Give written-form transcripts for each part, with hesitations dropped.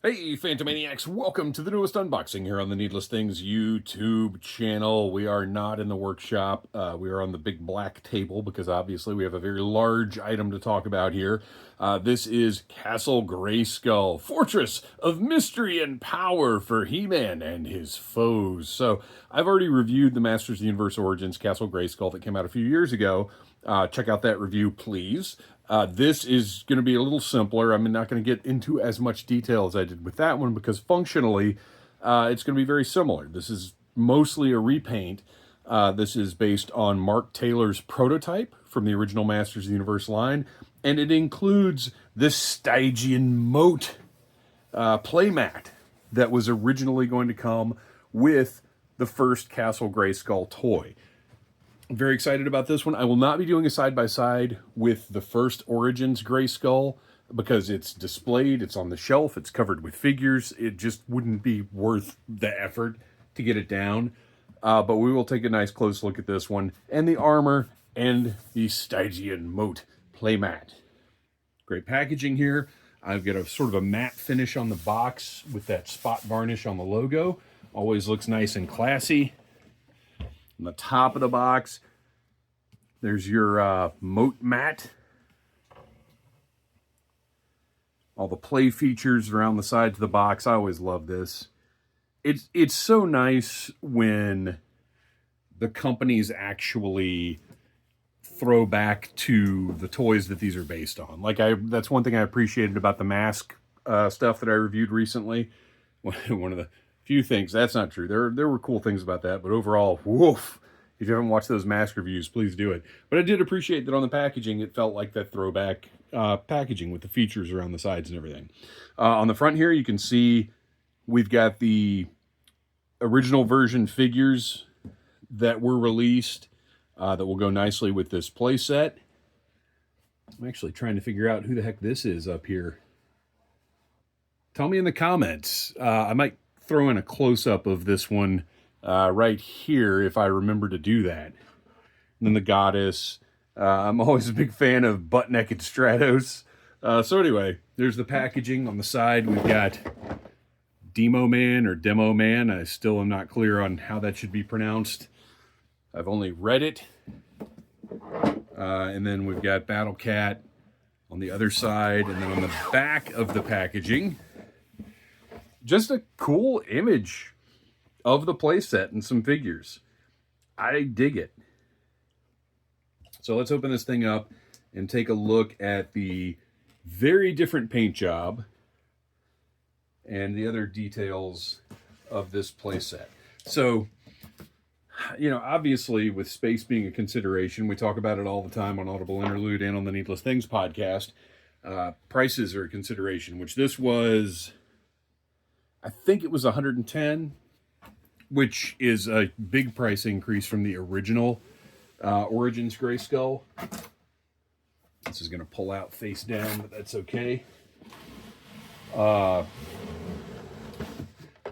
Hey, Phantomaniacs, welcome to the newest unboxing here on the Needless Things YouTube channel. We are not in the workshop. We are on the big black table because obviously we have a very large item to talk about here. This is Castle Grayskull, Fortress of Mystery and Power for He-Man and his foes. So I've already reviewed the Masters of the Universe Origins Castle Grayskull that came out a few years ago. Check out that review, please. This is going to be a little simpler. I'm not going to get into as much detail as I did with that one because functionally, it's going to be very similar. This is mostly a repaint. This is based on Mark Taylor's prototype from the original Masters of the Universe line, and it includes this Stygian moat playmat that was originally going to come with the first Castle Grayskull toy. I'm very excited about this one. I will not be doing a side-by-side with the first Origins Grayskull because it's displayed, it's on the shelf, it's covered with figures. It just wouldn't be worth the effort to get it down. But we will take a nice close look at this one and the armor and the Stygian moat playmat. Great packaging here. I've got a sort of a matte finish on the box with that spot varnish on the logo. Always looks nice and classy. On the top of the box, there's your moat mat. All the play features around the sides of the box. I always love this. It's so nice when the companies actually throw back to the toys that these are based on. That's one thing I appreciated about the mask stuff that I reviewed recently. One of the few things, that's not true. There were cool things about that, but overall, woof. If you haven't watched those mask reviews, please do it. But I did appreciate that on the packaging, it felt like that throwback packaging with the features around the sides and everything. On the front here, you can see we've got the original version figures that were released that will go nicely with this play set. I'm actually trying to figure out who the heck this is up here. Tell me in the comments. I might throw in a close-up of this one right here if I remember to do that. And then the goddess. I'm always a big fan of butt-naked Stratos. So anyway, there's the packaging. On the side, we've got Demo Man or Demo Man. I still am not clear on how that should be pronounced. I've only read it. And then we've got Battle Cat on the other side. And then on the back of the packaging, just a cool image of the playset and some figures. I dig it. So let's open this thing up and take a look at the very different paint job and the other details of this playset. So, obviously with space being a consideration, we talk about it all the time on Audible Interlude and on the Needless Things podcast. Prices are a consideration, which this was, I think it was $110, which is a big price increase from the original Origins Grayskull. This is going to pull out face down, but that's okay. Oh,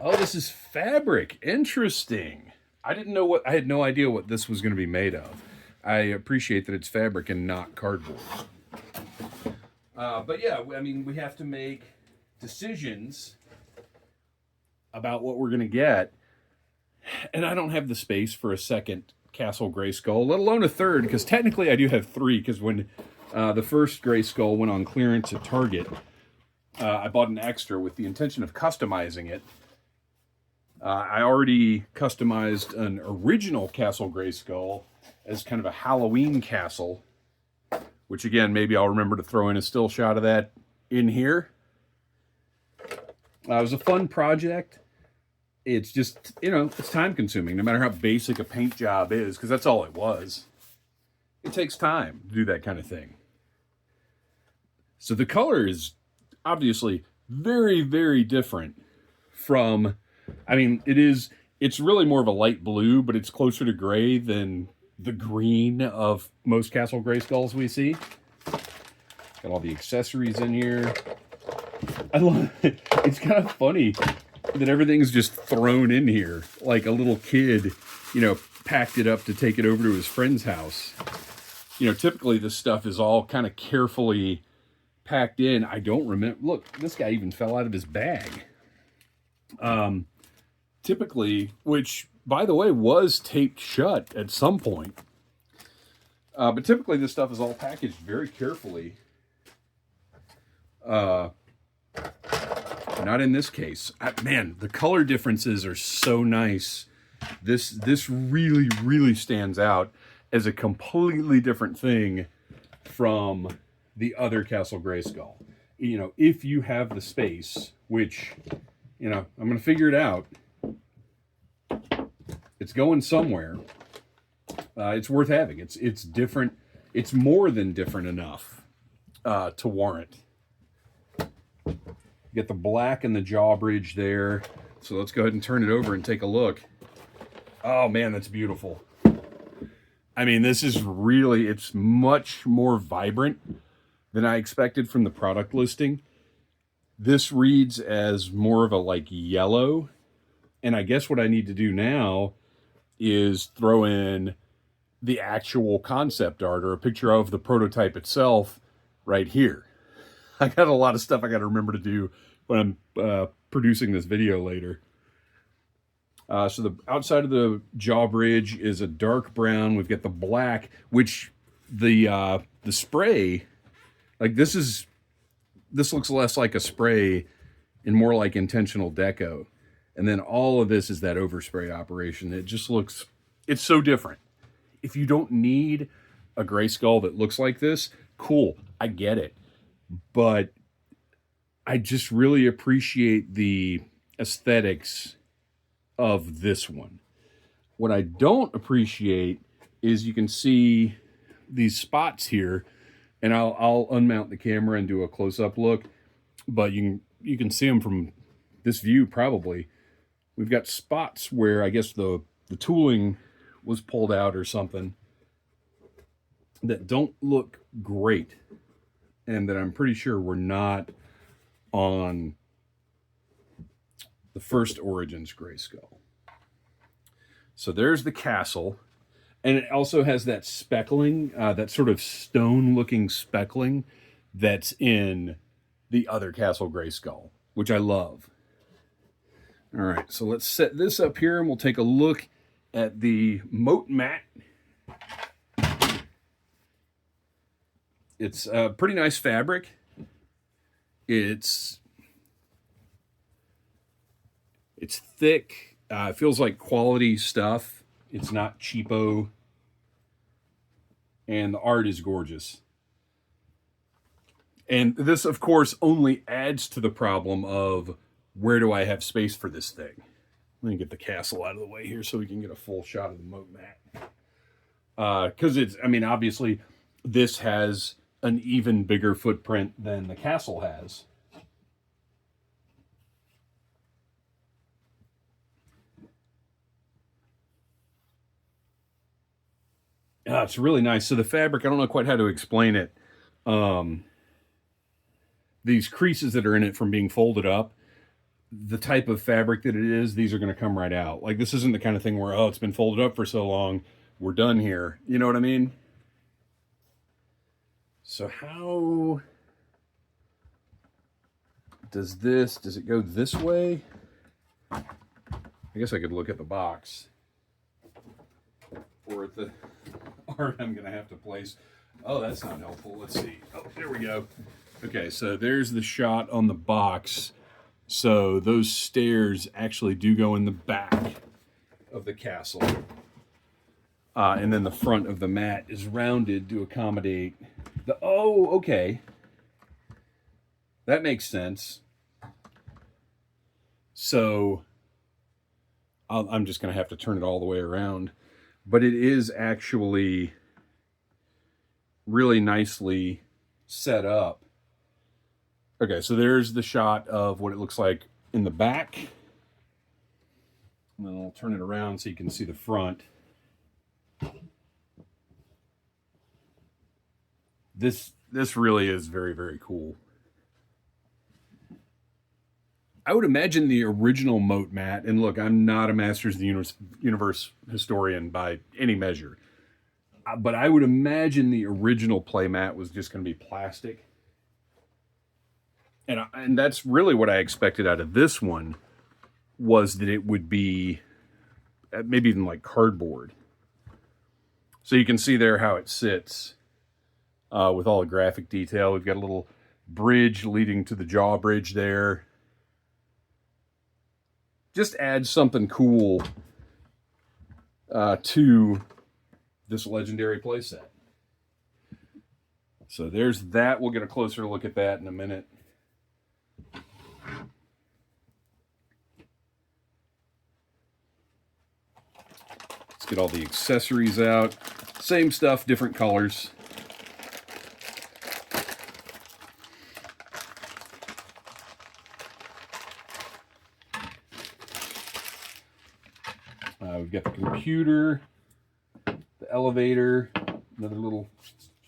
this is fabric. Interesting. I had no idea what this was going to be made of. I appreciate that it's fabric and not cardboard. But yeah, we have to make decisions about what we're going to get. And I don't have the space for a second Castle Grayskull, let alone a third, because technically I do have three, because when the first Grayskull went on clearance at Target, I bought an extra with the intention of customizing it. I already customized an original Castle Grayskull as kind of a Halloween castle, which again, maybe I'll remember to throw in a still shot of that in here. It was a fun project. It's just, it's time consuming, no matter how basic a paint job is, because that's all it was. It takes time to do that kind of thing. So the color is obviously very, very different from, it's really more of a light blue, but it's closer to gray than the green of most Castle Grayskulls we see. Got all the accessories in here. I love it. It's kind of funny that everything's just thrown in here like a little kid, packed it up to take it over to his friend's house. Typically this stuff is all kind of carefully packed in. I don't remember. Look, this guy even fell out of his bag. Typically, which, by the way, was taped shut at some point. But typically this stuff is all packaged very carefully. Not in this case. Man, the color differences are so nice. This really, really stands out as a completely different thing from the other Castle Grayskull. You know, if you have the space, which, you know, I'm going to figure it out. It's going somewhere. It's worth having. It's different. It's more than different enough to warrant. You get the black and the jaw bridge there. So let's go ahead and turn it over and take a look. Oh man, that's beautiful. I mean, this is really, it's much more vibrant than I expected from the product listing. This reads as more of a like yellow. And I guess what I need to do now is throw in the actual concept art or a picture of the prototype itself right here. I got a lot of stuff I got to remember to do when I'm producing this video later. So the outside of the jaw bridge is a dark brown. We've got the black, which the spray, like this looks less like a spray and more like intentional deco. And then all of this is that overspray operation. It just looks, it's so different. If you don't need a Grayskull that looks like this, cool, I get it. But I just really appreciate the aesthetics of this one. What I don't appreciate is you can see these spots here, and I'll unmount the camera and do a close-up look, but you can see them from this view probably. We've got spots where I guess the tooling was pulled out or something that don't look great, and that I'm pretty sure were not on the first Origins Grayskull. So there's the castle, and it also has that speckling, that sort of stone-looking speckling that's in the other Castle Grayskull, which I love. All right, so let's set this up here, and we'll take a look at the moat mat. It's a pretty nice fabric. It's thick. It feels like quality stuff. It's not cheapo. And the art is gorgeous. And this, of course, only adds to the problem of where do I have space for this thing? Let me get the castle out of the way here so we can get a full shot of the moat mat. Because it's, I mean, obviously, this has an even bigger footprint than the castle has. It's really nice. So the fabric, I don't know quite how to explain it. These creases that are in it from being folded up, the type of fabric that it is, these are going to come right out. Like, this isn't the kind of thing where, oh, it's been folded up for so long, we're done here. You know what I mean? So how does it go this way? I guess I could look at the box. Or at the art I'm going to have to place. Oh, that's not helpful. Let's see. Oh, there we go. Okay, so there's the shot on the box. So those stairs actually do go in the back of the castle. And then the front of the mat is rounded to accommodate the... Oh, okay. That makes sense. So I'm just going to have to turn it all the way around. But it is actually really nicely set up. Okay, so there's the shot of what it looks like in the back. And then I'll turn it around so you can see the front. This really is very, very cool. I would imagine the original moat mat, and look, I'm not a Masters of the Universe historian by any measure, but I would imagine the original play mat was just going to be plastic. And that's really what I expected out of this one, was that it would be maybe even like cardboard. So you can see there how it sits with all the graphic detail. We've got a little bridge leading to the jaw bridge there. Just add something cool to this legendary playset. So there's that. We'll get a closer look at that in a minute. Let's get all the accessories out. Same stuff, different colors. We've got the computer, the elevator, another little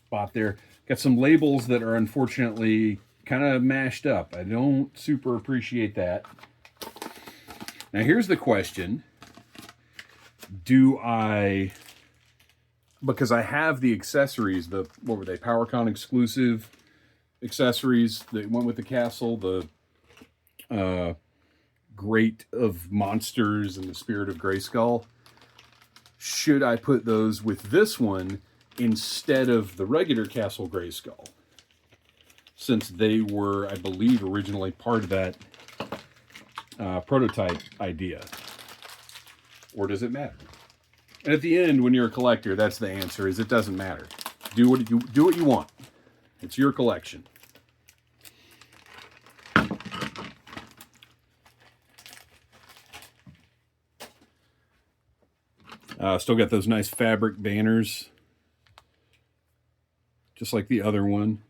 spot there. Got some labels that are unfortunately kind of mashed up. I don't super appreciate that. Now here's the question. Do I, because I have the accessories, the, what were they, PowerCon exclusive accessories that went with the castle, the Grate of Monsters and the Spirit of Grayskull. Should I put those with this one instead of the regular Castle Grayskull? Since they were, I believe, originally part of that prototype idea. Or does it matter? And at the end, when you're a collector, that's the answer, is it doesn't matter. Do what you want. It's your collection. Still got those nice fabric banners, just like the other one.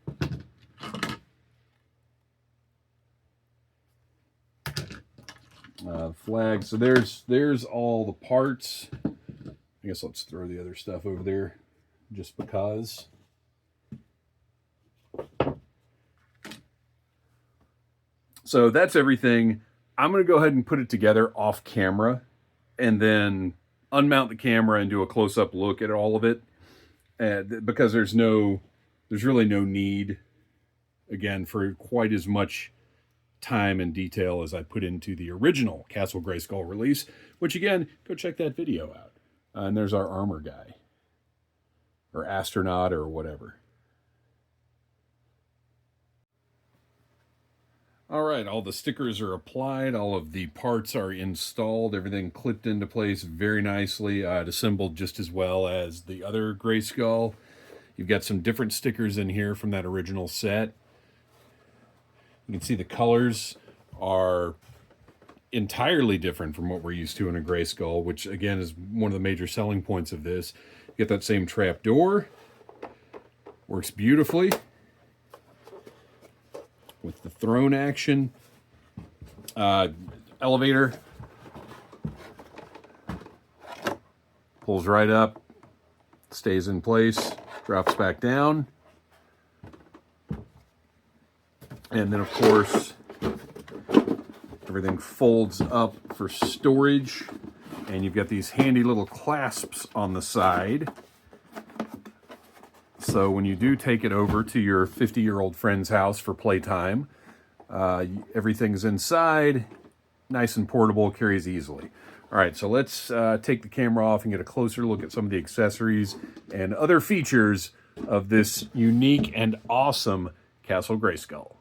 Flag. So there's all the parts. I guess let's throw the other stuff over there, just because. So that's everything. I'm going to go ahead and put it together off camera, and then unmount the camera and do a close-up look at all of it, because there's really no need, again, for quite as much time and detail as I put into the original Castle Grayskull release, which, again, go check that video out. And there's our armor guy, or astronaut, or whatever. All right, all the stickers are applied, all of the parts are installed, everything clipped into place very nicely. It assembled just as well as the other Grayskull. You've got some different stickers in here from that original set. You can see the colors are entirely different from what we're used to in a Grayskull, which again is one of the major selling points of this. You get that same trap door, works beautifully with the throne action. Elevator pulls right up, stays in place, drops back down. And then, of course, everything folds up for storage. And you've got these handy little clasps on the side. So when you do take it over to your 50-year-old friend's house for playtime, everything's inside, nice and portable, carries easily. All right, so let's take the camera off and get a closer look at some of the accessories and other features of this unique and awesome Castle Grayskull.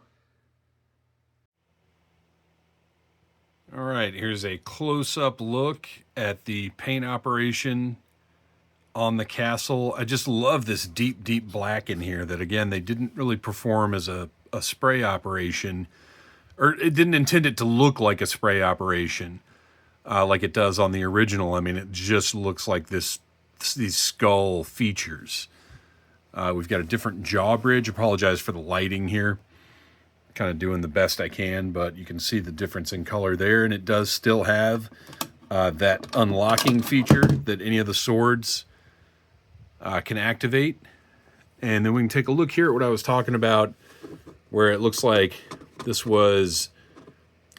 All right, here's a close-up look at the paint operation on the castle. I just love this deep, deep black in here that, again, they didn't really perform as a spray operation, or it didn't intend it to look like a spray operation like it does on the original. I mean, it just looks like these skull features. We've got a different jaw bridge. Apologize for the lighting here. Kind of doing the best I can, but you can see the difference in color there, and it does still have that unlocking feature that any of the swords can activate. And then we can take a look here at what I was talking about, where it looks like this was,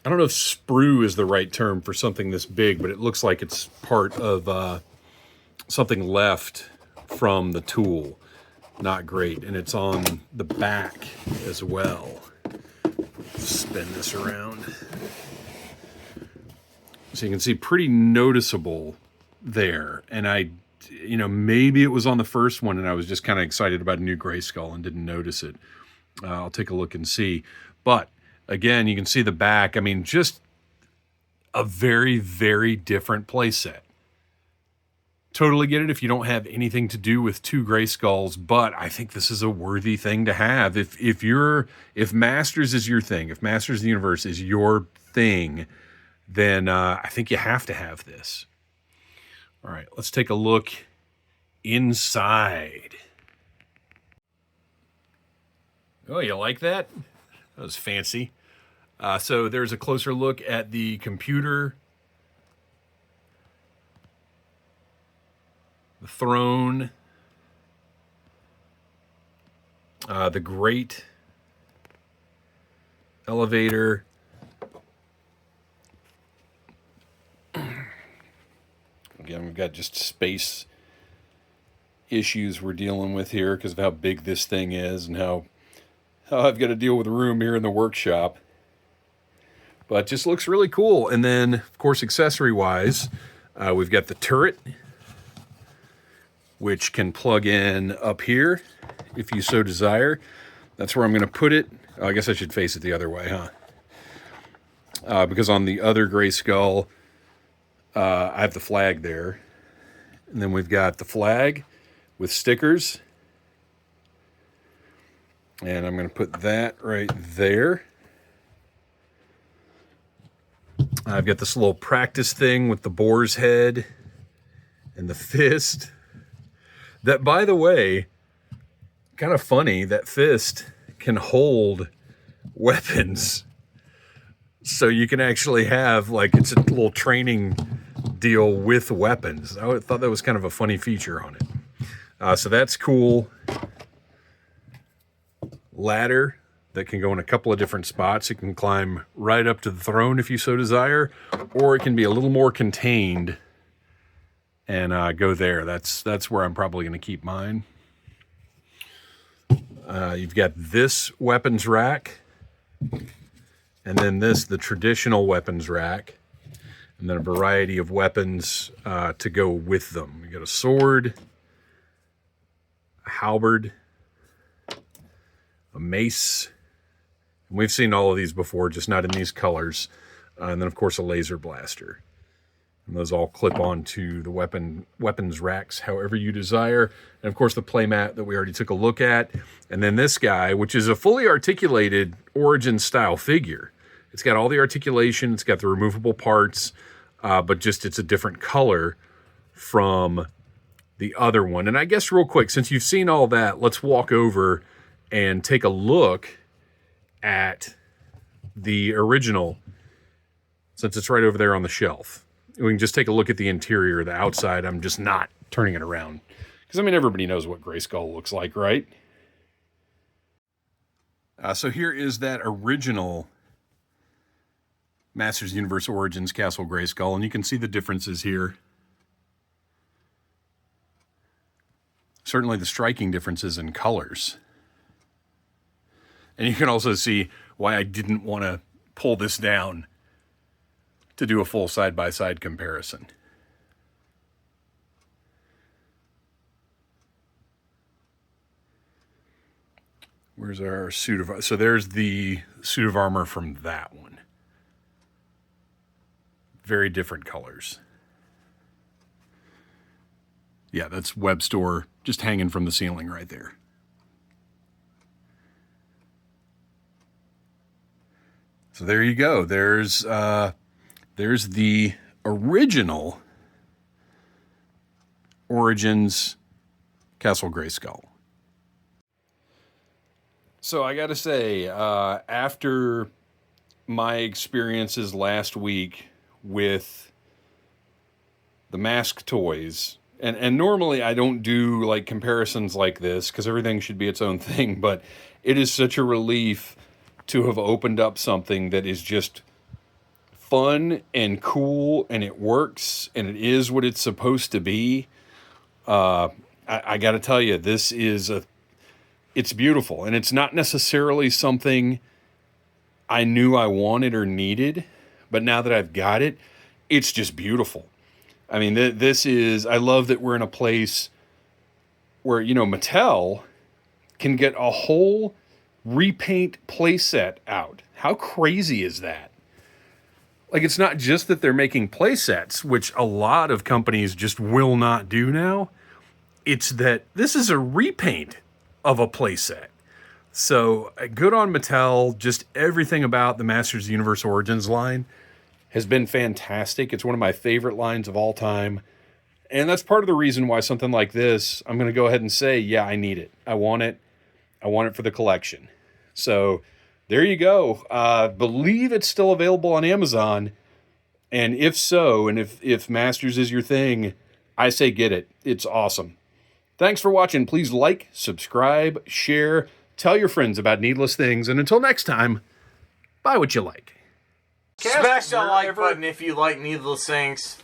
I don't know if sprue is the right term for something this big, but it looks like it's part of something left from the tool. Not great. And it's on the back as well. spin this around. So you can see pretty noticeable there. And maybe it was on the first one and I was just kind of excited about a new Grayskull and didn't notice it. I'll take a look and see. But again, you can see the back. I mean, just a very, very different playset. Totally get it if you don't have anything to do with two Grayskulls, but I think this is a worthy thing to have. If Masters is your thing, if Masters of the Universe is your thing, then I think you have to have this. All right, let's take a look inside. Oh, you like that? That was fancy. So there's a closer look at the computer, the throne, the grate, elevator. Again, we've got just space issues we're dealing with here because of how big this thing is and how I've got to deal with the room here in the workshop. But just looks really cool. And then, of course, accessory-wise, we've got the turret, which can plug in up here if you so desire. That's where I'm going to put it. Oh, I guess I should face it the other way, huh? Because on the other Grayskull, I have the flag there. And then we've got the flag with stickers. And I'm going to put that right there. I've got this little practice thing with the boar's head and the fist. That, by the way, kind of funny, that fist can hold weapons. So you can actually have, like, it's a little training deal with weapons. I thought that was kind of a funny feature on it. So that's cool. Ladder that can go in a couple of different spots. It can climb right up to the throne if you so desire, or it can be a little more contained and go there. That's where I'm probably going to keep mine. You've got this weapons rack, and then the traditional weapons rack, and then a variety of weapons to go with them. You got a sword, a halberd, a mace. And we've seen all of these before, just not in these colors. And then, of course, a laser blaster. And those all clip onto the weapons racks however you desire. And, of course, the playmat that we already took a look at. And then this guy, which is a fully articulated Origin-style figure. It's got all the articulation. It's got the removable parts. But just it's a different color from the other one. And I guess real quick, since you've seen all that, let's walk over and take a look at the original, since it's right over there on the shelf. We can just take a look at the interior, the outside. I'm just not turning it around. Because, I mean, everybody knows what Grayskull looks like, right? So here is that original Masters of the Universe Origins Castle Grayskull, and you can see the differences here. Certainly the striking differences in colors. And you can also see why I didn't want to pull this down to do a full side-by-side comparison. Where's our suit of... So there's the suit of armor from that one. Very different colors. Yeah, that's web store just hanging from the ceiling right there. So there you go. There's the original Origins Castle Grayskull. So I got to say, after my experiences last week with the Mask toys, and normally I don't do like comparisons like this because everything should be its own thing, but it is such a relief to have opened up something that is just fun and cool, and it works, and it is what it's supposed to be. I got to tell you, it's beautiful, and it's not necessarily something I knew I wanted or needed, but now that I've got it, it's just beautiful. I mean, this is, I love that we're in a place where, you know, Mattel can get a whole repaint playset out. How crazy is that? Like, it's not just that they're making playsets, which a lot of companies just will not do now. It's that this is a repaint of a playset. So good on Mattel. Just everything about the Masters of the Universe Origins line has been fantastic. It's one of my favorite lines of all time. And that's part of the reason why something like this, I'm going to go ahead and say, yeah, I need it. I want it. I want it for the collection. So there you go. Believe it's still available on Amazon. And if so, and if Masters is your thing, I say get it. It's awesome. Thanks for watching. Please like, subscribe, share, tell your friends about Needless Things. And until next time, buy what you like. Smash that like button if you like Needless Things.